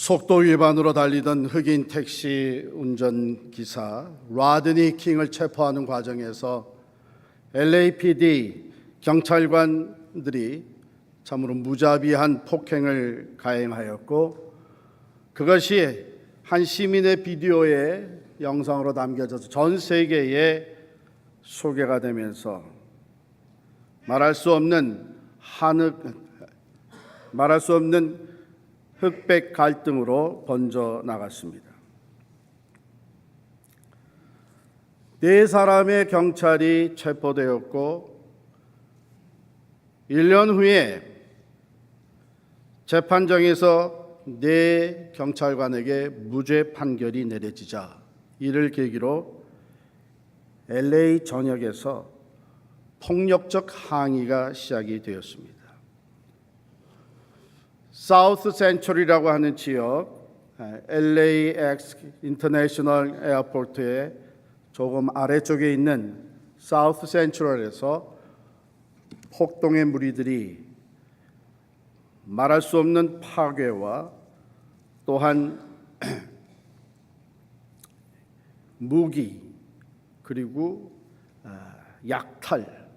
속도 위반으로 달리던 흑인 택시 운전기사 라드니 킹을 체포하는 과정에서 LAPD 경찰관들이 참으로 무자비한 폭행을 가행하였고, 그것이 한 시민의 비디오에 영상으로 담겨져서 전 세계에 소개가 되면서 말할 수 없는 흑백 갈등으로 번져 나갔습니다. 네 사람의 경찰이 체포되었고 1년 후에 재판정에서 네 경찰관에게 무죄 판결이 내려지자 이를 계기로 LA 전역에서 폭력적 항의가 시작이 되었습니다. 사우스 센츄럴이라고 하는 지역, LAX 인터내셔널 에어포트의 조금 아래쪽에 있는 사우스 센츄럴에서 폭동의 무리들이 말할 수 없는 파괴와 또한 무기 그리고 약탈,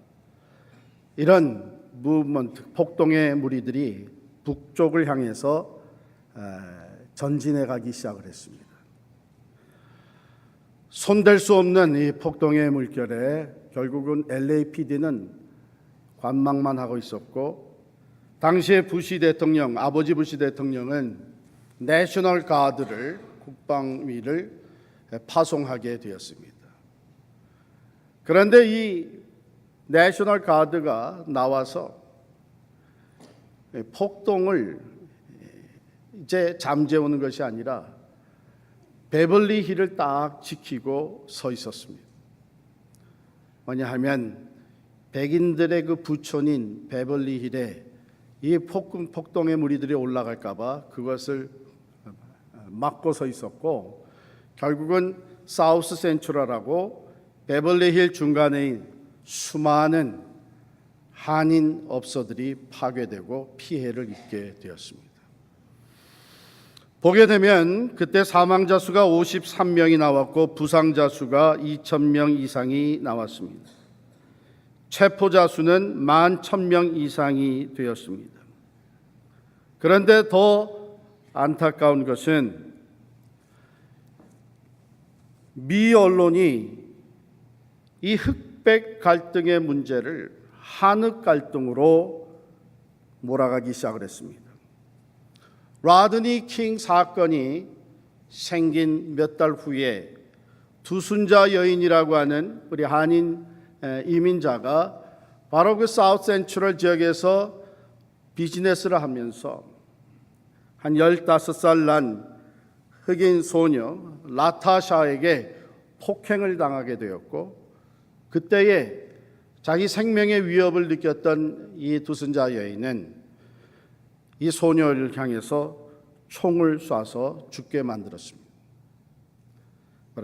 이런 무브먼트, 폭동의 무리들이 북쪽을 향해서 전진해 가기 시작을 했습니다. 손댈 수 없는 이 폭동의 물결에 결국은 LAPD는 관망만 하고 있었고, 당시의 부시 대통령, 아버지 부시 대통령은 내셔널 가드를, 국방위를 파송하게 되었습니다. 그런데 이 내셔널 가드가 나와서 폭동을 이제 잠재우는 것이 아니라 베벌리 힐을 딱 지키고 서 있었습니다. 뭐냐 하면 백인들의 그 부촌인 베벌리 힐에 이 폭동의 무리들이 올라갈까 봐 그것을 막고 서 있었고, 결국은 사우스 센츄럴하고 베벌리 힐 중간에 수많은 한인 업소들이 파괴되고 피해를 입게 되었습니다. 보게 되면 그때 사망자 수가 53명이 나왔고 부상자 수가 2,000명 이상이 나왔습니다. 체포자 수는 11,000명 이상이 되었습니다. 그런데 더 안타까운 것은 미 언론이 이 흑백 갈등의 문제를 한흑 갈등으로 몰아가기 시작을 했습니다. 라드니 킹 사건이 생긴 몇 달 후에 두순자 여인이라고 하는 우리 한인 이민자가 바로 그 사우스 센트럴 지역에서 비즈니스를 하면서 한 15살 난 흑인 소녀 라타샤에게 폭행을 당하게 되었고, 그때에 자기 생명의 위협을 느꼈던 이 두순자 여인은 이 소녀를 향해서 총을 쏴서 죽게 만들었습니다.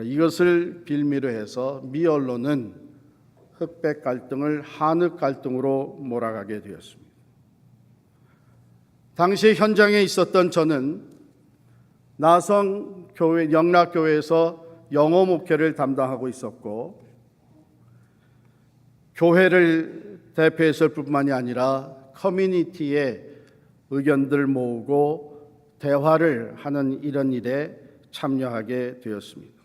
이것을 빌미로 해서 미 언론은 흑백 갈등을 한흑 갈등으로 몰아가게 되었습니다. 당시 현장에 있었던 저는 나성교회, 영락교회에서 영어 목회를 담당하고 있었고, 교회를 대표했을 뿐만이 아니라 커뮤니티에 의견들 모으고 대화를 하는 이런 일에 참여하게 되었습니다.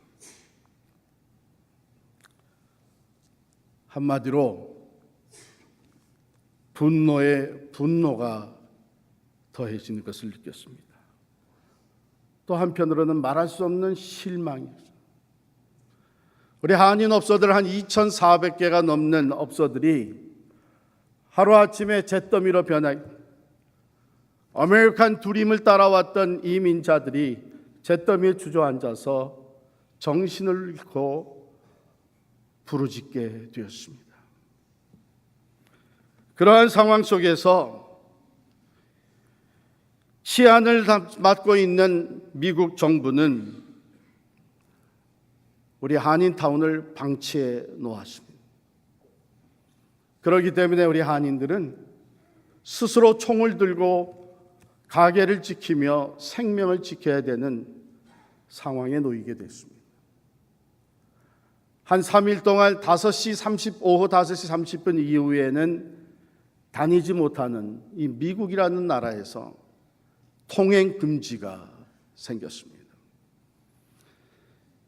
한마디로 분노가 더해지는 것을 느꼈습니다. 또 한편으로는 말할 수 없는 실망이었습니다. 우리 한인 업소들 한 2,400개가 넘는 업소들이 하루아침에 잿더미로 아메리칸 드림을 따라왔던 이민자들이 잿더미에 주저앉아서 정신을 잃고 부르짖게 되었습니다. 그러한 상황 속에서 치안을 맡고 있는 미국 정부는 우리 한인타운을 방치해 놓았습니다. 그렇기 때문에 우리 한인들은 스스로 총을 들고 가게를 지키며 생명을 지켜야 되는 상황에 놓이게 됐습니다. 한 3일 동안 오후 5시 30분 이후에는 다니지 못하는 이 미국이라는 나라에서 통행 금지가 생겼습니다.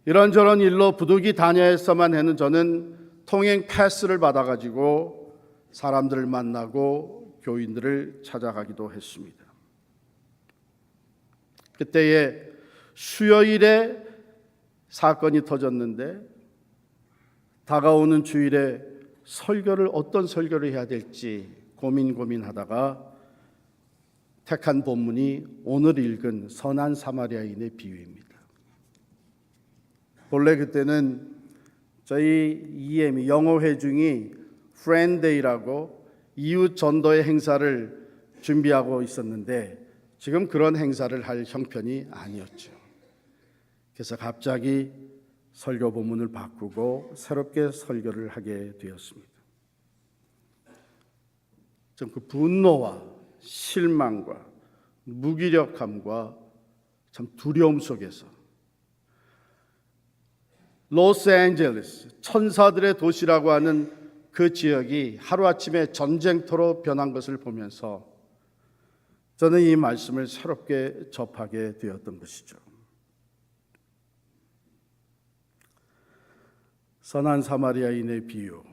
이런저런 일로 부득이 다녀야만 하는 저는 통행 패스를 받아가지고 사람들을 만나고 교인들을 찾아가기도 했습니다. 그때에 수요일에 사건이 터졌는데 다가오는 주일에 어떤 설교를 해야 될지 고민하다가 택한 본문이 오늘 읽은 선한 사마리아인의 비유입니다. 본래 그때는 저희 EM이 영어 회중이 프렌데이라고 이웃 전도의 행사를 준비하고 있었는데 지금 그런 행사를 할 형편이 아니었죠. 그래서 갑자기 설교 본문을 바꾸고 새롭게 설교를 하게 되었습니다. 좀 그 분노와 실망과 무기력함과 참 두려움 속에서 로스앤젤레스, 천사들의 도시라고 하는 그 지역이 하루아침에 전쟁터로 변한 것을 보면서 저는 이 말씀을 새롭게 접하게 되었던 것이죠. 선한 사마리아인의 비유.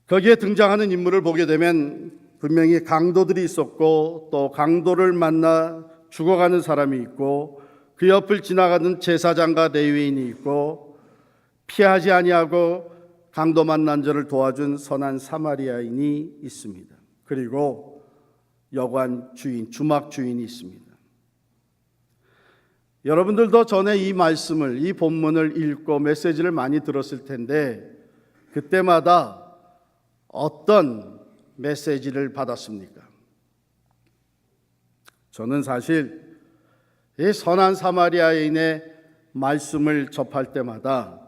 거기에 등장하는 인물을 보게 되면 분명히 강도들이 있었고 또 강도를 만나 죽어가는 사람이 있고 그 옆을 지나가는 제사장과 레위인이 있고 피하지 아니하고 강도 만난 자를 도와준 선한 사마리아인이 있습니다. 그리고 여관 주인, 주막 주인이 있습니다. 여러분들도 전에 이 말씀을, 이 본문을 읽고 메시지를 많이 들었을 텐데 그때마다 어떤 메시지를 받았습니까? 저는 사실 이 선한 사마리아인의 말씀을 접할 때마다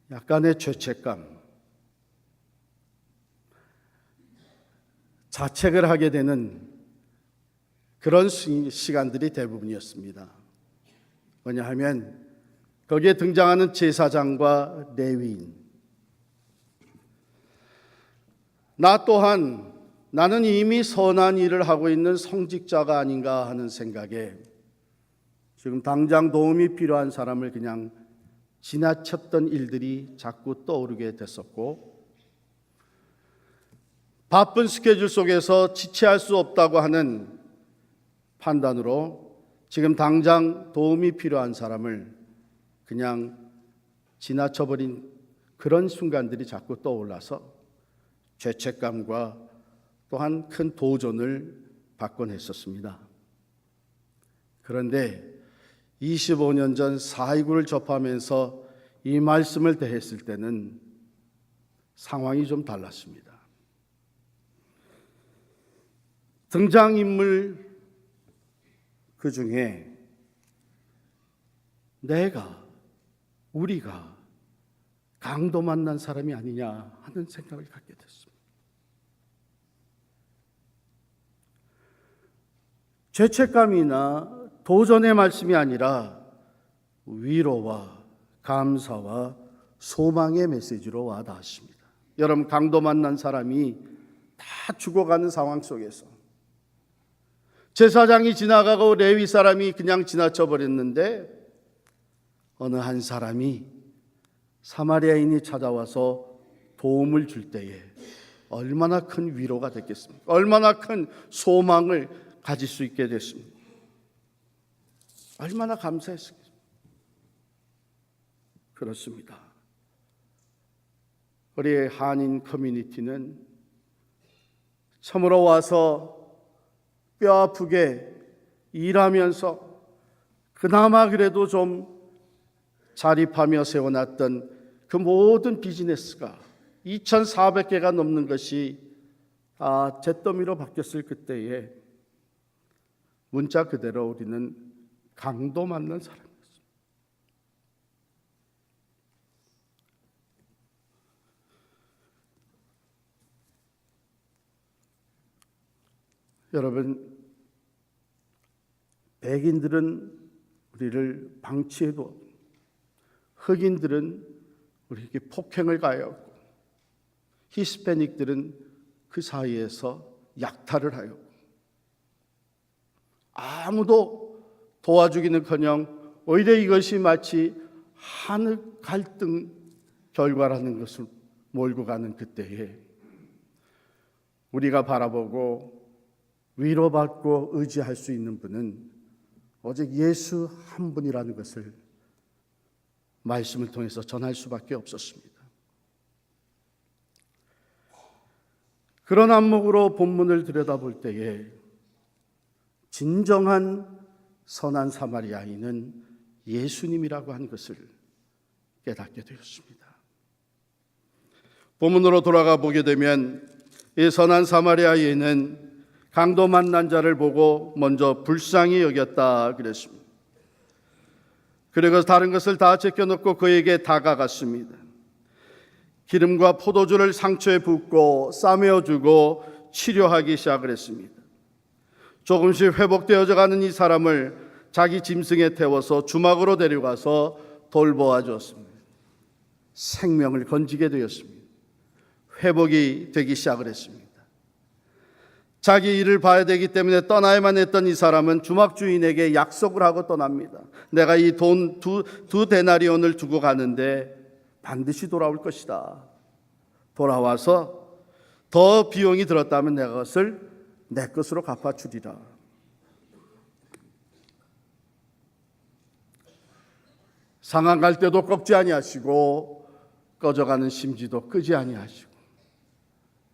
약간의 죄책감, 자책을 하게 되는 그런 시간들이 대부분이었습니다. 뭐냐 하면 거기에 등장하는 제사장과 레위인, 나 또한 나는 이미 선한 일을 하고 있는 성직자가 아닌가 하는 생각에 지금 당장 도움이 필요한 사람을 그냥 지나쳤던 일들이 자꾸 떠오르게 됐었고, 바쁜 스케줄 속에서 지체할 수 없다고 하는 판단으로 지금 당장 도움이 필요한 사람을 그냥 지나쳐버린 그런 순간들이 자꾸 떠올라서 죄책감과 또한 큰 도전을 받곤 했었습니다. 그런데 25년 전 4.29를 접하면서 이 말씀을 대했을 때는 상황이 좀 달랐습니다. 등장인물 그 중에 우리가 강도 만난 사람이 아니냐 하는 생각을 갖게 됐습니다. 죄책감이나 도전의 말씀이 아니라 위로와 감사와 소망의 메시지로 와 닿았습니다. 여러분, 강도 만난 사람이 다 죽어가는 상황 속에서 제사장이 지나가고 레위 사람이 그냥 지나쳐 버렸는데 어느 한 사람이 사마리아인이 찾아와서 도움을 줄 때에 얼마나 큰 위로가 됐겠습니까? 얼마나 큰 소망을 가질 수 있게 됐습니다. 얼마나 감사했습니까? 그렇습니다. 우리의 한인 커뮤니티는 처음으로 와서 뼈 아프게 일하면서 그나마 그래도 좀 자립하며 세워놨던 그 모든 비즈니스가 2,400개가 넘는 것이 다 잿더미로 바뀌었을 그때에 문자 그대로 우리는 강도 만난 사람이었습니다. 여러분, 백인들은 우리를 방치해도 흑인들은 우리에게 폭행을 가하였고 히스패닉들은 그 사이에서 약탈을 하였고 아무도 도와주기는커녕 오히려 이것이 마치 하늘 갈등 결과라는 것을 몰고 가는 그때에 우리가 바라보고 위로받고 의지할 수 있는 분은 오직 예수 한 분이라는 것을 말씀을 통해서 전할 수밖에 없었습니다. 그런 안목으로 본문을 들여다볼 때에 진정한 선한 사마리아인은 예수님이라고 하는 것을 깨닫게 되었습니다. 본문으로 돌아가 보게 되면 이 선한 사마리아인은 강도 만난 자를 보고 먼저 불쌍히 여겼다 그랬습니다. 그리고 다른 것을 다 제껴놓고 그에게 다가갔습니다. 기름과 포도주를 상처에 붓고 싸매어주고 치료하기 시작을 했습니다. 조금씩 회복되어져 가는 이 사람을 자기 짐승에 태워서 주막으로 데려가서 돌보아 주었습니다. 생명을 건지게 되었습니다. 회복이 되기 시작을 했습니다. 자기 일을 봐야 되기 때문에 떠나야만 했던 이 사람은 주막 주인에게 약속을 하고 떠납니다. 내가 이 돈 두 데나리온을 두고 가는데 반드시 돌아올 것이다. 돌아와서 더 비용이 들었다면 내가 그것을 내 것으로 갚아주리라. 상한 갈 때도 꺾지 아니하시고 꺼져가는 심지도 끄지 아니하시고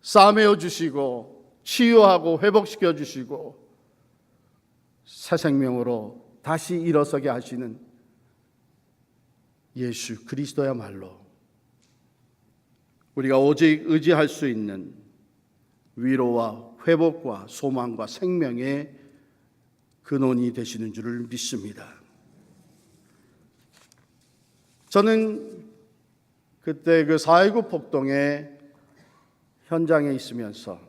싸매어 주시고 치유하고 회복시켜 주시고 새 생명으로 다시 일어서게 하시는 예수 그리스도야말로 우리가 오직 의지할 수 있는 위로와 회복과 소망과 생명의 근원이 되시는 줄을 믿습니다. 저는 그때 그 4.19 폭동의 현장에 있으면서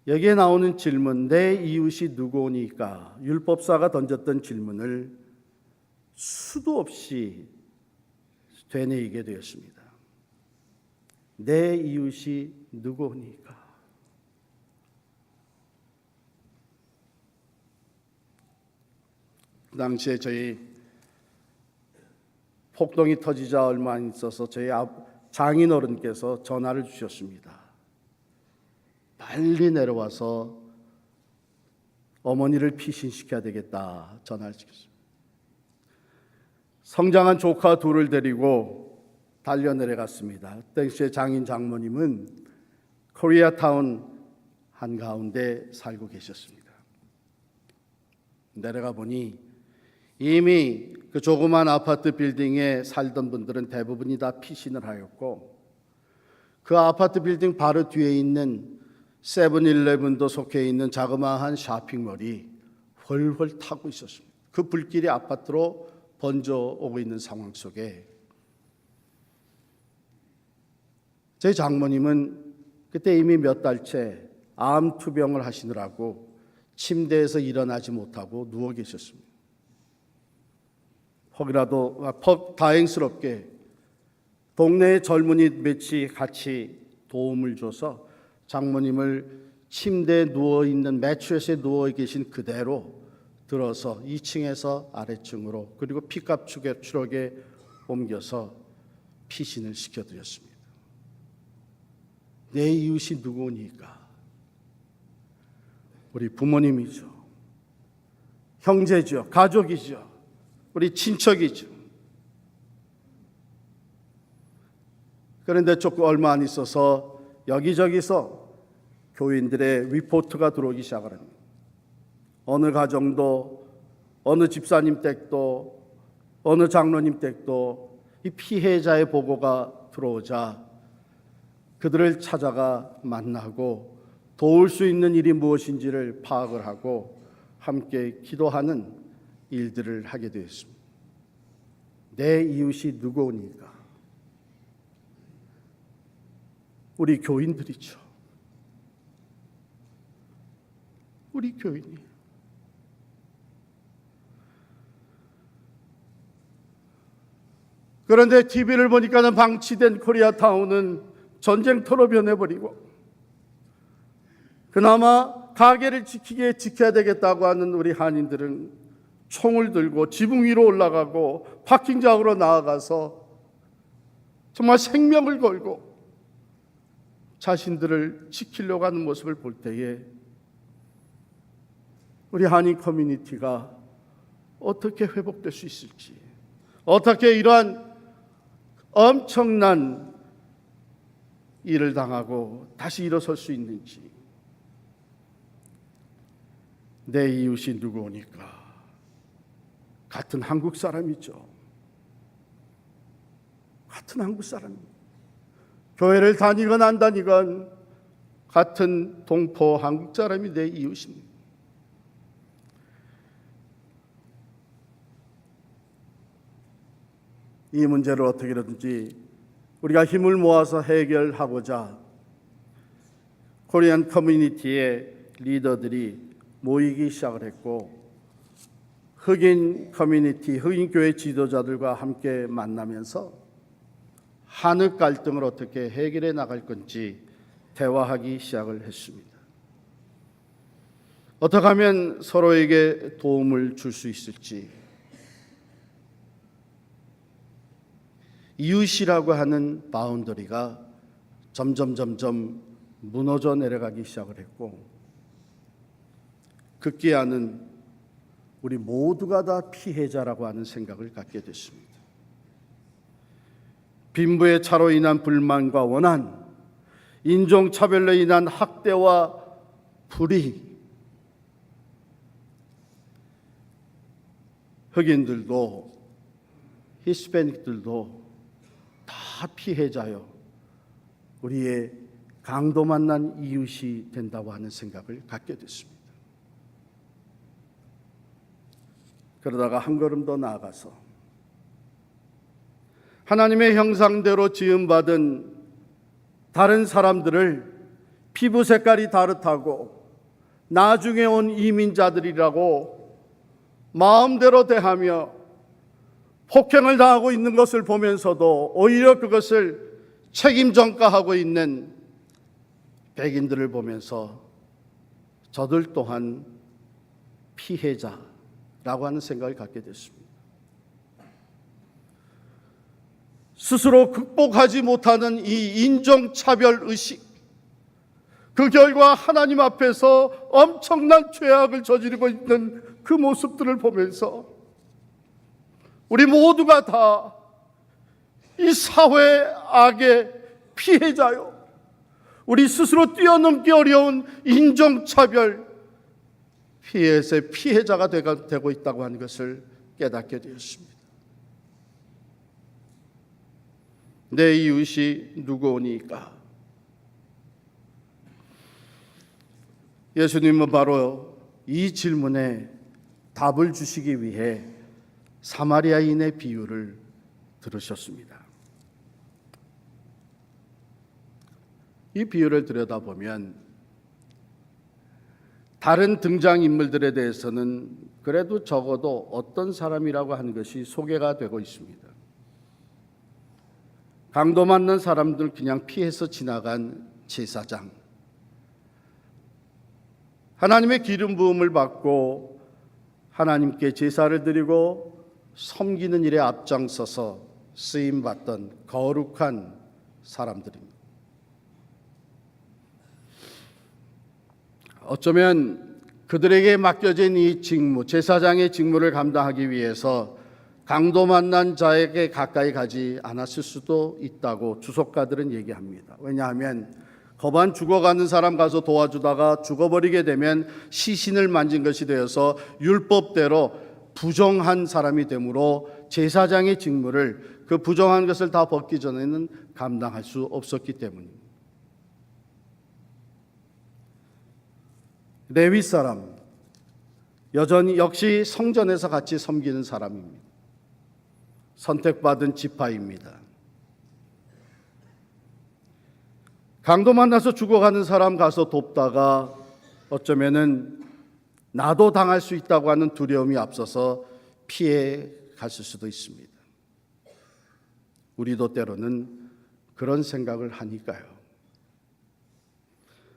여기에 나오는 질문, 내 이웃이 누구오니까 율법사가 던졌던 질문을 수도 없이 되뇌이게 되었습니다. 내 이웃이 누구오니까. 그 당시에 저희 폭동이 터지자 얼마 안 있어서 저희 장인어른께서 전화를 주셨습니다. 빨리 내려와서 어머니를 피신시켜야 되겠다 전화를 주셨습니다. 성장한 조카 둘을 데리고 달려 내려갔습니다. 당시에 장인 장모님은 코리아타운 한가운데 살고 계셨습니다. 내려가 보니 이미 그 조그만 아파트 빌딩에 살던 분들은 대부분이 다 피신을 하였고 그 아파트 빌딩 바로 뒤에 있는 세븐일레븐도 속해 있는 자그마한 쇼핑몰이 훨훨 타고 있었습니다. 그 불길이 아파트로 번져오고 있는 상황 속에 제 장모님은 그때 이미 몇 달째 암 투병을 하시느라고 침대에서 일어나지 못하고 누워 계셨습니다. 혹이라도 다행스럽게 동네의 젊은이 몇이 같이 도움을 줘서 장모님을 침대에 누워있는 매트리스에 누워 계신 그대로 들어서 2층에서 아래층으로 그리고 픽업 트럭에 옮겨서 피신을 시켜드렸습니다. 내 이웃이 누구니까? 우리 부모님이죠. 형제죠. 가족이죠. 우리 친척이죠. 그런데 조금 얼마 안 있어서 여기저기서 교인들의 리포트가 들어오기 시작을 합니다. 어느 가정도, 어느 집사님 댁도, 어느 장로님 댁도 이 피해자의 보고가 들어오자 그들을 찾아가 만나고 도울 수 있는 일이 무엇인지를 파악을 하고 함께 기도하는 일들을 하게 되었습니다. 내 이웃이 누구오니까? 우리 교인들이죠. 우리 교인이. 그런데 TV를 보니까는 방치된 코리아타운은 전쟁터로 변해버리고, 그나마 가게를 지켜야 되겠다고 하는 우리 한인들은 총을 들고 지붕 위로 올라가고 파킹장으로 나아가서 정말 생명을 걸고 자신들을 지키려고 하는 모습을 볼 때에 우리 한인 커뮤니티가 어떻게 회복될 수 있을지, 어떻게 이러한 엄청난 일을 당하고 다시 일어설 수 있는지. 내 이웃이 누구오니까? 같은 한국 사람이죠. 같은 한국 사람입니다. 교회를 다니건 안 다니건 같은 동포 한국 사람이 내 이웃입니다. 이 문제를 어떻게든지 우리가 힘을 모아서 해결하고자 코리안 커뮤니티의 리더들이 모이기 시작을 했고, 흑인 커뮤니티, 흑인 교회 지도자들과 함께 만나면서 한흑 갈등을 어떻게 해결해 나갈 건지 대화하기 시작을 했습니다. 어떻게 하면 서로에게 도움을 줄 수 있을지, 이웃이라고 하는 바운더리가 점점 무너져 내려가기 시작을 했고, 급기야는 우리 모두가 다 피해자라고 하는 생각을 갖게 됐습니다. 빈부의 차로 인한 불만과 원한, 인종차별로 인한 학대와 불의, 흑인들도 히스패닉들도 다 피해자요, 우리의 강도 만난 이웃이 된다고 하는 생각을 갖게 됐습니다. 그러다가 한 걸음 더 나아가서 하나님의 형상대로 지음받은 다른 사람들을 피부 색깔이 다르다고, 나중에 온 이민자들이라고 마음대로 대하며 폭행을 당하고 있는 것을 보면서도 오히려 그것을 책임 전가하고 있는 백인들을 보면서 저들 또한 피해자라고 하는 생각을 갖게 됐습니다. 스스로 극복하지 못하는 이 인종차별 의식, 그 결과 하나님 앞에서 엄청난 죄악을 저지르고 있는 그 모습들을 보면서 우리 모두가 다 이 사회의 악의 피해자요, 우리 스스로 뛰어넘기 어려운 인종차별 피해의 피해자가 되고 있다고 하는 것을 깨닫게 되었습니다. 내 이웃이 누구오니까? 예수님은 바로 이 질문에 답을 주시기 위해 사마리아인의 비유를 들으셨습니다. 이 비유를 들여다보면 다른 등장인물들에 대해서는 그래도 적어도 어떤 사람이라고 하는 것이 소개가 되고 있습니다. 강도 맞는 사람들 그냥 피해서 지나간 제사장, 하나님의 기름 부음을 받고 하나님께 제사를 드리고 섬기는 일에 앞장서서 쓰임받던 거룩한 사람들입니다. 어쩌면 그들에게 맡겨진 이 직무, 제사장의 직무를 감당하기 위해서 강도 만난 자에게 가까이 가지 않았을 수도 있다고 주석가들은 얘기합니다. 왜냐하면 거반 죽어가는 사람 가서 도와주다가 죽어버리게 되면 시신을 만진 것이 되어서 율법대로 부정한 사람이 되므로 제사장의 직무를, 그 부정한 것을 다 벗기 전에는 감당할 수 없었기 때문입니다. 레위 사람, 여전히 역시 성전에서 같이 섬기는 사람입니다. 선택받은 지파입니다. 강도 만나서 죽어가는 사람 가서 돕다가 어쩌면은 나도 당할 수 있다고 하는 두려움이 앞서서 피해 갔을 수도 있습니다. 우리도 때로는 그런 생각을 하니까요.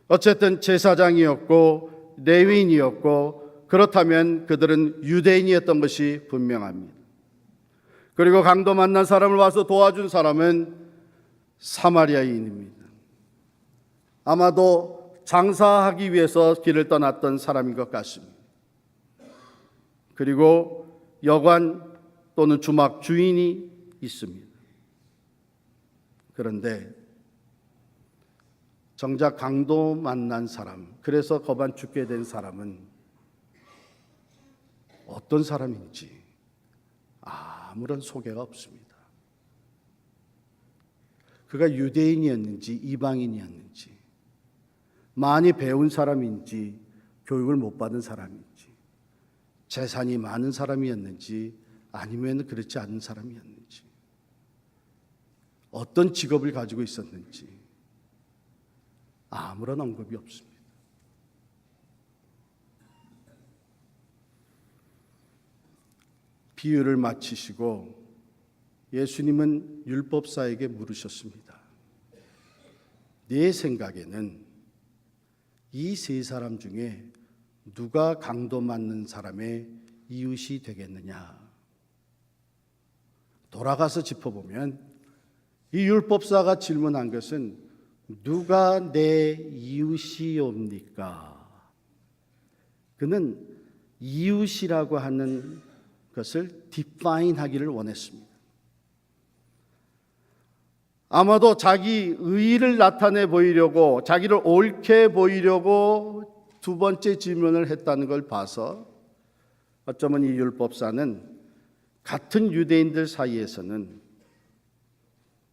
어쨌든 제사장이었고 레위인이었고 그렇다면 그들은 유대인이었던 것이 분명합니다. 그리고 강도 만난 사람을 와서 도와준 사람은 사마리아인입니다. 아마도 장사하기 위해서 길을 떠났던 사람인 것 같습니다. 그리고 여관 또는 주막 주인이 있습니다. 그런데 정작 강도 만난 사람, 그래서 거반 죽게 된 사람은 어떤 사람인지 아무런 소개가 없습니다. 그가 유대인이었는지 이방인이었는지, 많이 배운 사람인지 교육을 못 받은 사람인지, 재산이 많은 사람이었는지 아니면 그렇지 않은 사람이었는지, 어떤 직업을 가지고 있었는지 아무런 언급이 없습니다. 비유를 마치시고 예수님은 율법사에게 물으셨습니다. 네 생각에는 이 세 사람 중에 누가 강도 맞는 사람의 이웃이 되겠느냐? 돌아가서 짚어보면 이 율법사가 질문한 것은 누가 내 이웃이옵니까? 그는 이웃이라고 하는 것을 디파인 하기를 원했습니다. 아마도 자기 의의를 나타내 보이려고, 자기를 옳게 보이려고 두 번째 질문을 했다는 걸 봐서 어쩌면 이 율법사는 같은 유대인들 사이에서는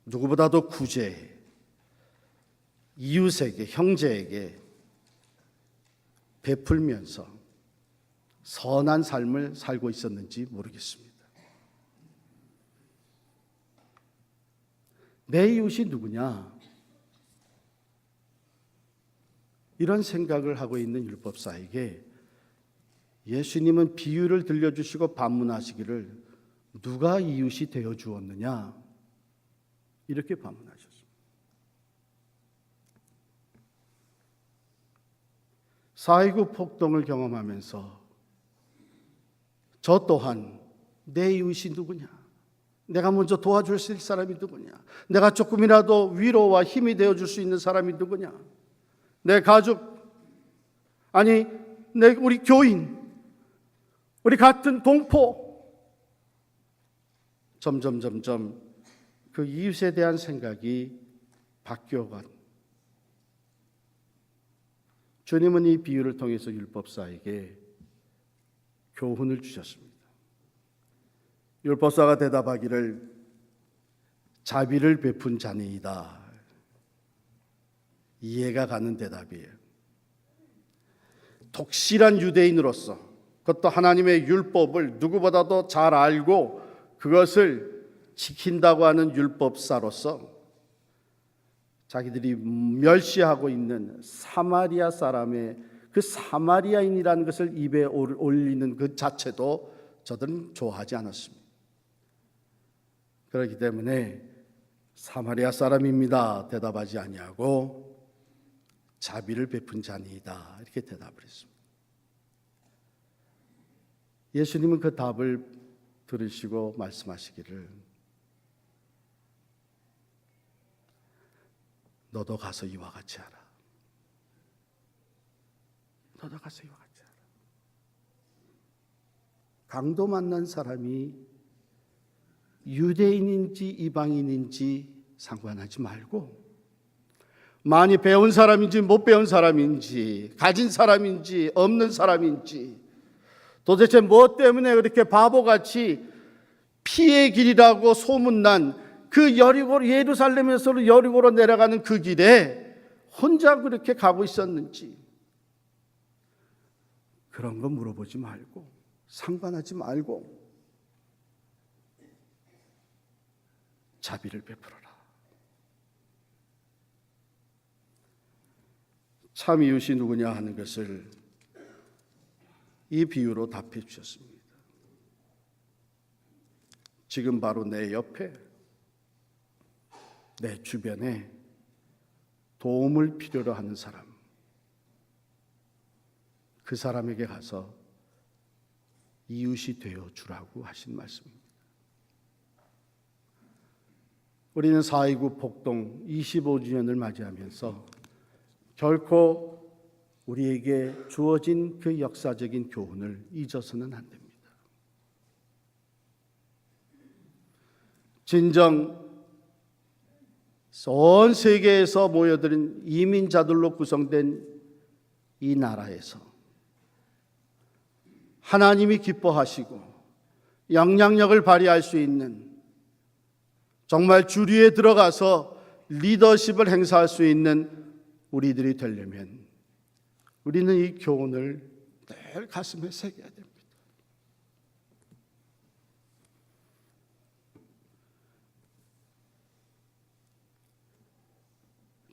누구보다도 구제, 이웃에게, 형제에게 베풀면서 선한 삶을 살고 있었는지 모르겠습니다. 내 이웃이 누구냐? 이런 생각을 하고 있는 율법사에게 예수님은 비유를 들려주시고 반문하시기를 누가 이웃이 되어 주었느냐? 이렇게 반문하셨습니다. 사.19 폭동을 경험하면서 저 또한 내 이웃이 누구냐? 내가 먼저 도와줄 수 있을 사람이 누구냐? 내가 조금이라도 위로와 힘이 되어줄 수 있는 사람이 누구냐? 내 가족, 아니 우리 교인, 우리 같은 동포. 점점 그 이웃에 대한 생각이 바뀌어간. 주님은 이 비유를 통해서 율법사에게 교훈을 주셨습니다. 율법사가 대답하기를 자비를 베푼 자니이다. 이해가 가는 대답이에요. 독실한 유대인으로서, 그것도 하나님의 율법을 누구보다도 잘 알고 그것을 지킨다고 하는 율법사로서 자기들이 멸시하고 있는 사마리아 사람의 그 사마리아인이라는 것을 입에 올리는 그 자체도 저들은 좋아하지 않았습니다. 그렇기 때문에 사마리아 사람입니다 대답하지 아니하고 자비를 베푼 자니이다 이렇게 대답을 했습니다. 예수님은 그 답을 들으시고 말씀하시기를 너도 가서 이와 같이 하라. 너도 가서 이와 같이 하라. 강도 만난 사람이 유대인인지 이방인인지 상관하지 말고 많이 배운 사람인지 못 배운 사람인지 가진 사람인지 없는 사람인지 도대체 무엇 때문에 그렇게 바보같이 피의 길이라고 소문난 그 여리고 예루살렘에서 여리고로 내려가는 그 길에 혼자 그렇게 가고 있었는지 그런 거 물어보지 말고 상관하지 말고 자비를 베풀어라. 참 이웃이 누구냐 하는 것을 이 비유로 답해 주셨습니다. 지금 바로 내 옆에, 내 주변에 도움을 필요로 하는 사람, 그 사람에게 가서 이웃이 되어 주라고 하신 말씀입니다. 우리는 4.29 폭동 25주년을 맞이하면서 결코 우리에게 주어진 그 역사적인 교훈을 잊어서는 안 됩니다. 진정 온 세계에서 모여드는 이민자들로 구성된 이 나라에서 하나님이 기뻐하시고 영향력을 발휘할 수 있는, 정말 주류에 들어가서 리더십을 행사할 수 있는 우리들이 되려면 우리는 이 교훈을 늘 가슴에 새겨야 됩니다.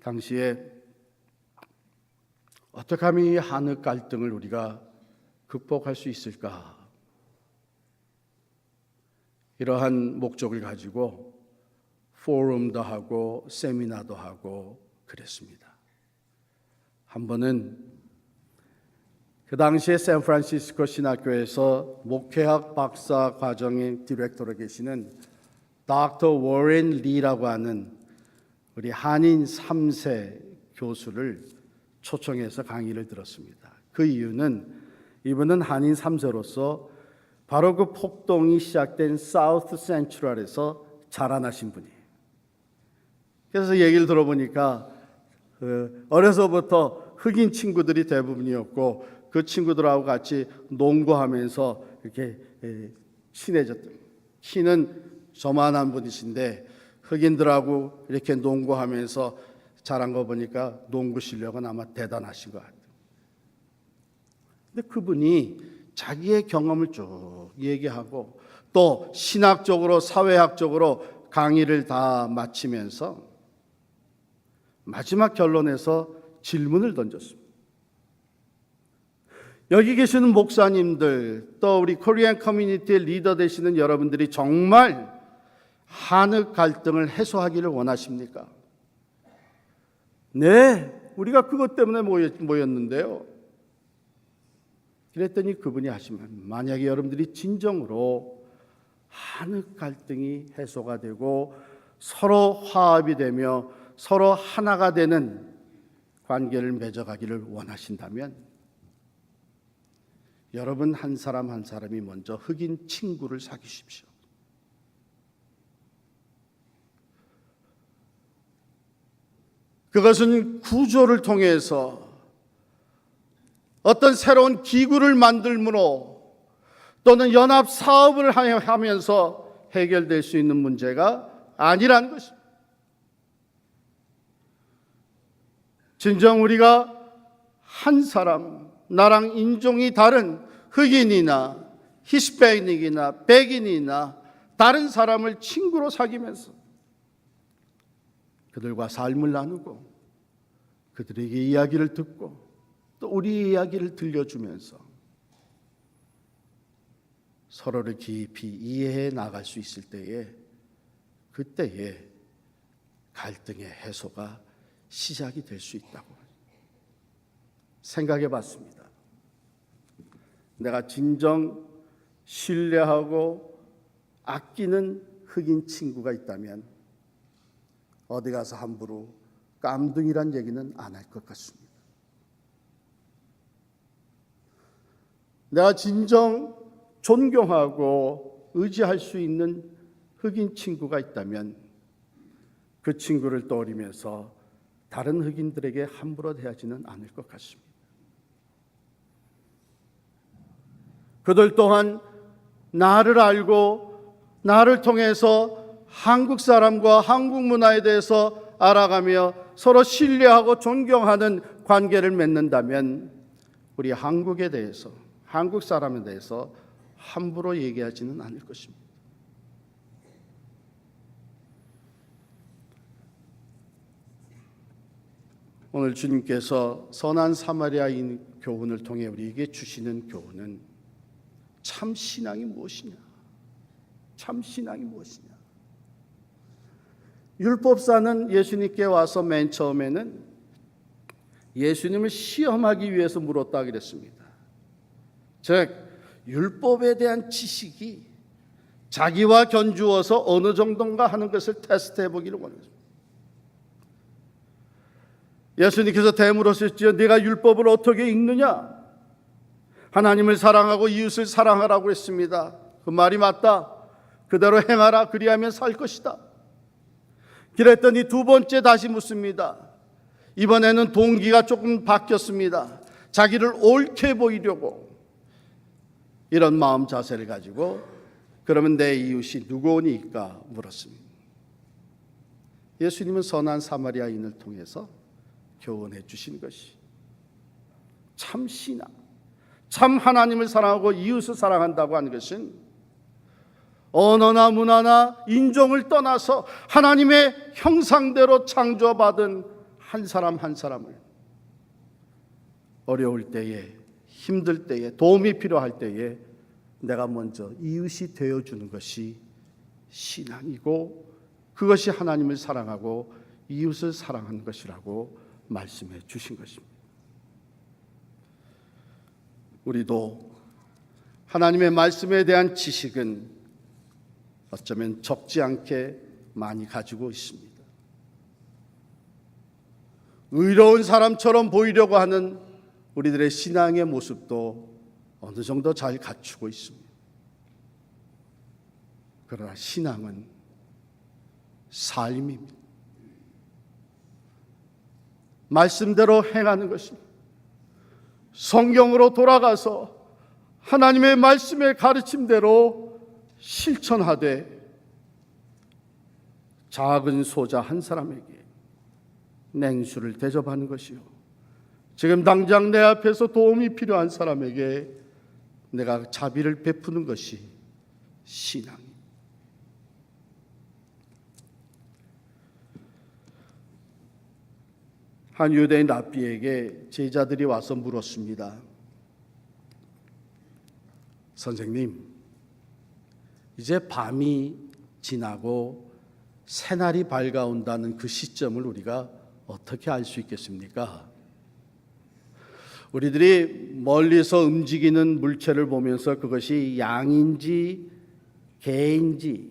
당시에 어떻게 하면 이 한흑 갈등을 우리가 극복할 수 있을까? 이러한 목적을 가지고 포럼도 하고 세미나도 하고 그랬습니다. 한 번은 그 당시에 샌프란시스코 신학교에서 목회학 박사 과정의 디렉터로 계시는 닥터 워렌 리라고 하는 우리 한인 3세 교수를 초청해서 강의를 들었습니다. 그 이유는 이분은 한인 3세로서 바로 그 폭동이 시작된 사우스 센트럴에서 자라나신 분이에요. 그래서 얘기를 들어보니까 어려서부터 흑인 친구들이 대부분이었고 그 친구들하고 같이 농구하면서 이렇게 친해졌던, 키는 저만한 분이신데 흑인들하고 이렇게 농구하면서 자란 거 보니까 농구 실력은 아마 대단하신 것 같아요. 근데 그분이 자기의 경험을 쭉 얘기하고 또 신학적으로 사회학적으로 강의를 다 마치면서 마지막 결론에서 질문을 던졌습니다. 여기 계시는 목사님들, 또 우리 코리안 커뮤니티의 리더 되시는 여러분들이 정말 한흑 갈등을 해소하기를 원하십니까? 네, 우리가 그것 때문에 모였는데요. 그랬더니 그분이 하시면, 만약에 여러분들이 진정으로 한흑 갈등이 해소가 되고 서로 화합이 되며 서로 하나가 되는 관계를 맺어가기를 원하신다면 여러분 한 사람 한 사람이 먼저 흑인 친구를 사귀십시오. 그것은 구조를 통해서 어떤 새로운 기구를 만들므로 또는 연합 사업을 하면서 해결될 수 있는 문제가 아니라는 것입니다. 진정 우리가 한 사람, 나랑 인종이 다른 흑인이나 히스패닉이나 백인이나 다른 사람을 친구로 사귀면서 그들과 삶을 나누고 그들에게 이야기를 듣고 또 우리의 이야기를 들려주면서 서로를 깊이 이해해 나갈 수 있을 때에, 그때에 갈등의 해소가 시작이 될 수 있다고 생각해 봤습니다. 내가 진정 신뢰하고 아끼는 흑인 친구가 있다면 어디 가서 함부로 깜둥이란 얘기는 안 할 것 같습니다. 내가 진정 존경하고 의지할 수 있는 흑인 친구가 있다면 그 친구를 떠올리면서 다른 흑인들에게 함부로 대하지는 않을 것 같습니다. 그들 또한 나를 알고 나를 통해서 한국 사람과 한국 문화에 대해서 알아가며 서로 신뢰하고 존경하는 관계를 맺는다면 우리 한국에 대해서, 한국 사람에 대해서 함부로 얘기하지는 않을 것입니다. 오늘 주님께서 선한 사마리아인 교훈을 통해 우리에게 주시는 교훈은 참 신앙이 무엇이냐? 참 신앙이 무엇이냐? 율법사는 예수님께 와서 맨 처음에는 예수님을 시험하기 위해서 물었다 그랬습니다. 즉 율법에 대한 지식이 자기와 견주어서 어느 정도인가 하는 것을 테스트해 보기를 원했습니다. 예수님께서 대물으셨지요. 네가 율법을 어떻게 읽느냐? 하나님을 사랑하고 이웃을 사랑하라고 했습니다. 그 말이 맞다. 그대로 행하라. 그리하면 살 것이다. 그랬더니 두 번째 다시 묻습니다. 이번에는 동기가 조금 바뀌었습니다. 자기를 옳게 보이려고 이런 마음 자세를 가지고 그러면 내 이웃이 누구니까 물었습니다. 예수님은 선한 사마리아인을 통해서 교훈해 주신 것이 참 신앙, 참 하나님을 사랑하고 이웃을 사랑한다고 하는 것은 언어나 문화나 인종을 떠나서 하나님의 형상대로 창조받은 한 사람 한 사람을 어려울 때에, 힘들 때에, 도움이 필요할 때에 내가 먼저 이웃이 되어주는 것이 신앙이고 그것이 하나님을 사랑하고 이웃을 사랑하는 것이라고 말씀해 주신 것입니다. 우리도 하나님의 말씀에 대한 지식은 어쩌면 적지 않게 많이 가지고 있습니다. 의로운 사람처럼 보이려고 하는 우리들의 신앙의 모습도 어느 정도 잘 갖추고 있습니다. 그러나 신앙은 삶입니다. 말씀대로 행하는 것입니다. 성경으로 돌아가서 하나님의 말씀의 가르침대로 실천하되 작은 소자 한 사람에게 냉수를 대접하는 것이요, 지금 당장 내 앞에서 도움이 필요한 사람에게 내가 자비를 베푸는 것이 신앙입니다. 한 유대인 랍비에게 제자들이 와서 물었습니다. 선생님, 이제 밤이 지나고 새날이 밝아온다는 그 시점을 우리가 어떻게 알 수 있겠습니까? 우리들이 멀리서 움직이는 물체를 보면서 그것이 양인지 개인지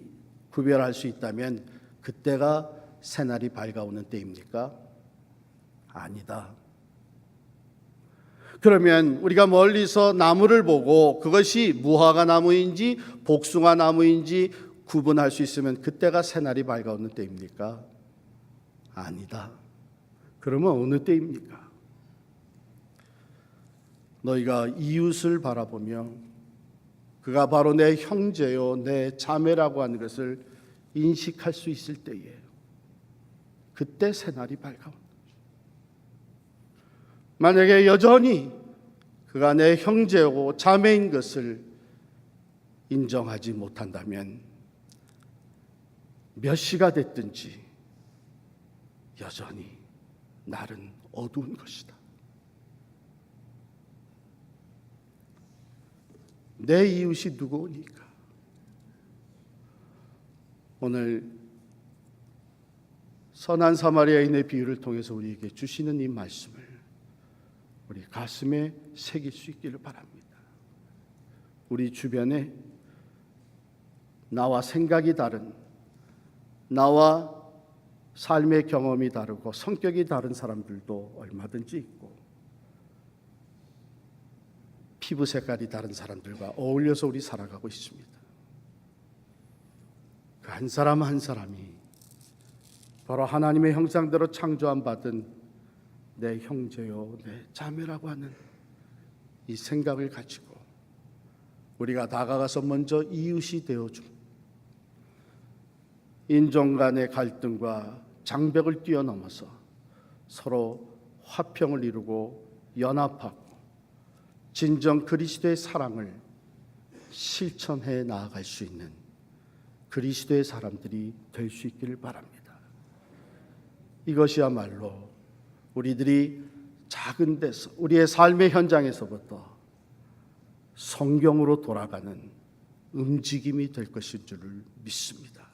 구별할 수 있다면 그때가 새날이 밝아오는 때입니까? 아니다. 그러면 우리가 멀리서 나무를 보고 그것이 무화과 나무인지 복숭아 나무인지 구분할 수 있으면 그때가 새날이 밝아오는 때입니까? 아니다. 그러면 어느 때입니까? 너희가 이웃을 바라보며 그가 바로 내 형제요 내 자매라고 하는 것을 인식할 수 있을 때에 그때 새날이 밝아온다. 만약에 여전히 그가 내 형제고 자매인 것을 인정하지 못한다면 몇 시가 됐든지 여전히 날은 어두운 것이다. 내 이웃이 누구니까? 오늘 선한 사마리아인의 비유를 통해서 우리에게 주시는 이 말씀을 우리 가슴에 새길 수 있기를 바랍니다. 우리 주변에 나와 생각이 다른, 나와 삶의 경험이 다르고 성격이 다른 사람들도 얼마든지 있고 피부 색깔이 다른 사람들과 어울려서 우리 살아가고 있습니다. 그 한 사람 한 사람이 바로 하나님의 형상대로 창조함 받은 내 형제요 내 자매라고 하는 이 생각을 가지고 우리가 다가가서 먼저 이웃이 되어준 인종 간의 갈등과 장벽을 뛰어넘어서 서로 화평을 이루고 연합하고 진정 그리스도의 사랑을 실천해 나아갈 수 있는 그리스도의 사람들이 될 수 있기를 바랍니다. 이것이야말로 우리들이 작은 데서 우리의 삶의 현장에서부터 성경으로 돌아가는 움직임이 될 것인 줄을 믿습니다.